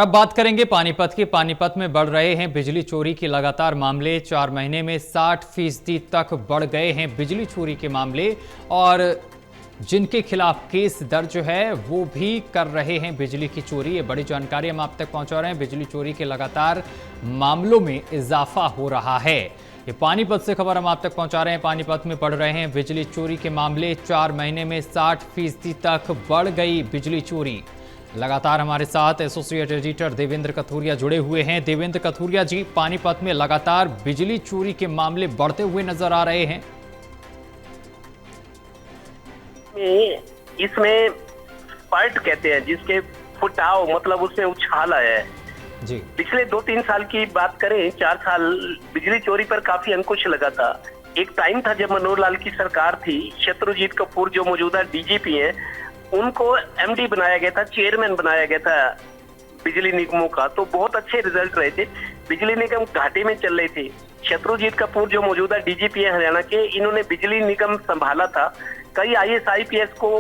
अब बात करेंगे पानीपत की। पानीपत में बढ़ रहे हैं बिजली चोरी के लगातार मामले। 4 महीने में 60% तक बढ़ गए हैं बिजली चोरी के मामले, और जिनके खिलाफ केस दर्ज है वो भी कर रहे हैं बिजली की चोरी। ये बड़ी जानकारी हम आप तक पहुंचा रहे हैं। बिजली चोरी के लगातार मामलों में इजाफा हो रहा है। ये पानीपत से खबर हम आप तक पहुंचा रहे हैं। पानीपत में बढ़ रहे हैं बिजली चोरी के मामले। 4 महीने में 60% तक बढ़ गई बिजली चोरी। लगातार हमारे साथ एसोसिएट एडिटर देवेंद्र कथुरिया जुड़े हुए हैं। देवेंद्र कथुरिया जी, पानीपत में लगातार बिजली चोरी के मामले बढ़ते हुए नजर आ रहे हैं। इसमें स्पर्ट कहते हैं, जिसके फुटाव मतलब उसमें उछाल आया है जी। पिछले 2-3 साल की बात करें, 4 साल बिजली चोरी पर काफी अंकुश लगा था। एक टाइम था जब मनोहर लाल की सरकार थी। शत्रुजीत कपूर जो मौजूदा डीजीपी हैं, उनको एमडी बनाया गया था, चेयरमैन बनाया गया था बिजली निगमों का। तो बहुत अच्छे रिजल्ट रहे थे। बिजली निगम घाटे में चल रहे थे। शत्रुजीत कपूर जो मौजूदा डीजीपी है हरियाणा के, इन्होंने बिजली निगम संभाला था। कई आईएएस आईपीएस को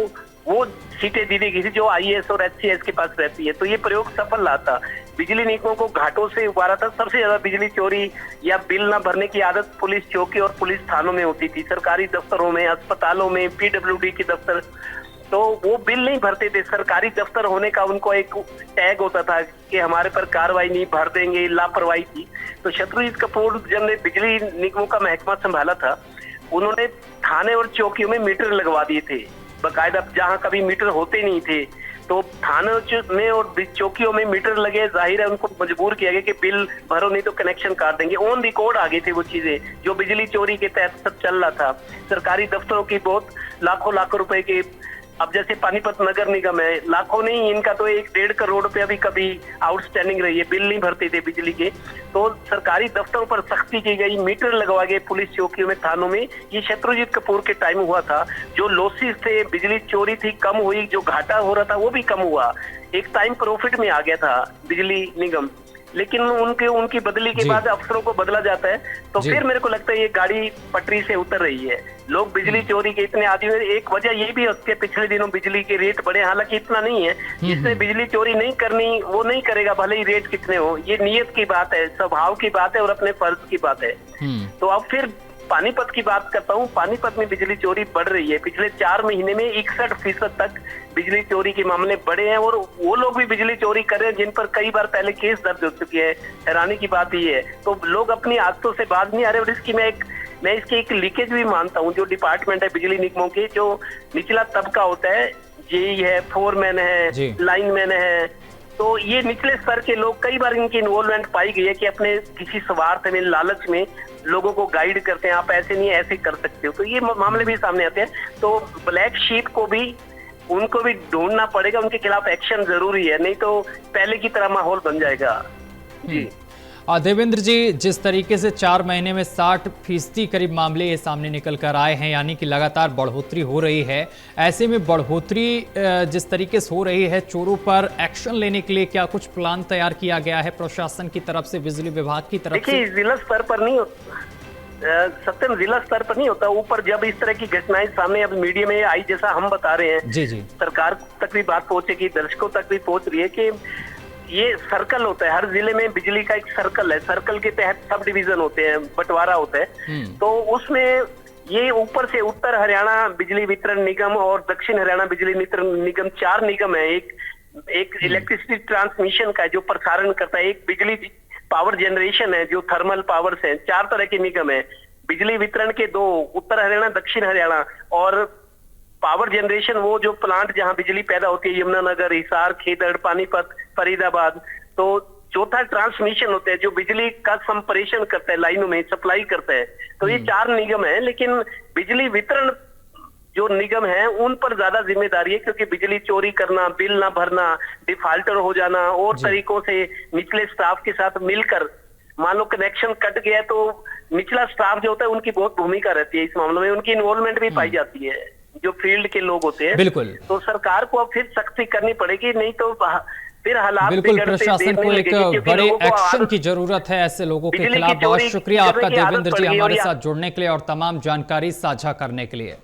वो सीटें दी गई थी जो आईएएस और एचसीएस के पास रहती है। तो ये प्रयोग सफल रहा था। बिजली निगमों को घाटों से उबारा था। सबसे ज्यादा बिजली चोरी या बिल न भरने की आदत पुलिस चौकी और पुलिस थानों में होती थी, सरकारी दफ्तरों में, अस्पतालों में, पीडब्ल्यूडी के दफ्तर। तो वो बिल नहीं भरते थे। सरकारी दफ्तर होने का उनको एक टैग होता था कि हमारे पर कार्रवाई नहीं, भर देंगे, लापरवाही की। तो शत्रुजीत कपूर जब ने बिजली निगमों का महकमा संभाला था, उन्होंने थाने और चौकियों में मीटर लगवा दिए थे बकायदा, जहां कभी मीटर होते नहीं थे। तो थाने में और चौकियों में मीटर लगे। जाहिर है उनको मजबूर किया गया कि बिल भरो नहीं तो कनेक्शन काट देंगे। ऑन रिकॉर्ड आ गई थी वो चीजें जो बिजली चोरी के तहत सब चल रहा था। सरकारी दफ्तरों की बहुत लाखों रुपए के, अब जैसे पानीपत नगर निगम है, लाखों नहीं, इनका तो 1-1.5 करोड़ रुपया भी कभी आउटस्टैंडिंग रही है। बिल नहीं भरते थे बिजली के। तो सरकारी दफ्तरों पर सख्ती की गई, मीटर लगवा गए पुलिस चौकियों में, थानों में। ये शत्रुजीत कपूर के टाइम हुआ था। जो लॉसेस थे, बिजली चोरी थी, कम हुई। जो घाटा हो रहा था वो भी कम हुआ। एक टाइम प्रॉफिट में आ गया था बिजली निगम। लेकिन उनकी बदली के बाद अफसरों को बदला जाता है, तो फिर मेरे को लगता है ये गाड़ी पटरी से उतर रही है। लोग बिजली चोरी के इतने आदी हुए। एक वजह ये भी होती है पिछले दिनों बिजली के रेट बढ़े, हालांकि इतना नहीं है। जिसने बिजली चोरी नहीं करनी वो नहीं करेगा, भले ही रेट कितने हो। ये नियत की बात है, स्वभाव की बात है और अपने फर्ज की बात है। तो अब फिर पानीपत की बात करता हूँ। पानीपत में बिजली चोरी बढ़ रही है। पिछले 4 महीने में 61% तक बिजली चोरी के मामले बढ़े हैं, और वो लोग भी बिजली चोरी कर रहे हैं जिन पर कई बार पहले केस दर्ज हो चुके हैं। हैरानी की बात ये है। तो लोग अपनी आदतों से बाज नहीं आ रहे। और इसकी मैं इसकी एक लीकेज भी मानता हूँ। जो डिपार्टमेंट है बिजली निगमों के, जो निचला तबका होता है, जेई है, फोरमैन है, लाइनमैन है, तो ये निचले स्तर के लोग, कई बार इनकी इन्वॉल्वमेंट पाई गई है कि अपने किसी स्वार्थ में, लालच में लोगों को गाइड करते हैं, आप ऐसे नहीं ऐसे कर सकते हो। तो ये मामले भी सामने आते हैं। तो ब्लैक शीप को भी, उनको भी ढूंढना पड़ेगा। उनके खिलाफ एक्शन जरूरी है, नहीं तो पहले की तरह माहौल बन जाएगा। जी देवेंद्र जी, जिस तरीके से 4 महीने में 60% करीब मामले ये सामने निकल कर आए हैं, यानी कि लगातार बढ़ोतरी हो रही है। ऐसे में बढ़ोतरी जिस तरीके से हो रही है, चोरों पर एक्शन लेने के लिए क्या कुछ प्लान तैयार किया गया है प्रशासन की तरफ से, बिजली विभाग की तरफ से? देखिए, जिला स्तर पर नहीं होता सत्यम, जिला स्तर पर नहीं होता। ऊपर जब इस तरह की घटनाएं सामने अब मीडिया में आई, जैसा हम बता रहे हैं, जी, सरकार तक भी बात पहुंचेगी, दर्शकों तक भी पहुंच रही है कि ये सर्कल होता है। हर जिले में बिजली का एक सर्कल है। सर्कल के तहत सब डिवीजन होते हैं, बंटवारा होता है। तो उसमें ये ऊपर से उत्तर हरियाणा बिजली वितरण निगम और दक्षिण हरियाणा बिजली वितरण निगम, 4 निगम है। एक इलेक्ट्रिसिटी ट्रांसमिशन का है जो प्रसारण करता है। एक बिजली पावर जनरेशन है जो थर्मल पावर्स है। 4 तरह के निगम है। बिजली वितरण के 2, उत्तर हरियाणा, दक्षिण हरियाणा। और पावर जनरेशन वो जो प्लांट जहां बिजली पैदा होती है, यमुनानगर, हिसार, खेदड़, पानीपत, फरीदाबाद। तो चौथा ट्रांसमिशन होता है जो बिजली का संप्रेषण करता है, लाइनों में सप्लाई करता है। तो ये 4 निगम है। लेकिन बिजली वितरण जो निगम है उन पर ज्यादा जिम्मेदारी है, क्योंकि बिजली चोरी करना, बिल ना भरना, डिफॉल्टर हो जाना और तरीकों से निचले स्टाफ के साथ मिलकर, मान लो कनेक्शन कट गया तो निचला स्टाफ जो होता है उनकी बहुत भूमिका रहती है इस मामले में। उनकी इन्वॉल्वमेंट भी पाई जाती है, जो फील्ड के लोग होते हैं। बिल्कुल। तो सरकार को अब फिर सख्ती करनी पड़ेगी, नहीं तो फिर हालात बिल्कुल, प्रशासन को एक बड़े एक्शन की जरूरत है ऐसे लोगों के खिलाफ। बहुत शुक्रिया आपका देवेंद्र जी हमारे साथ जुड़ने के लिए और तमाम जानकारी साझा करने के लिए।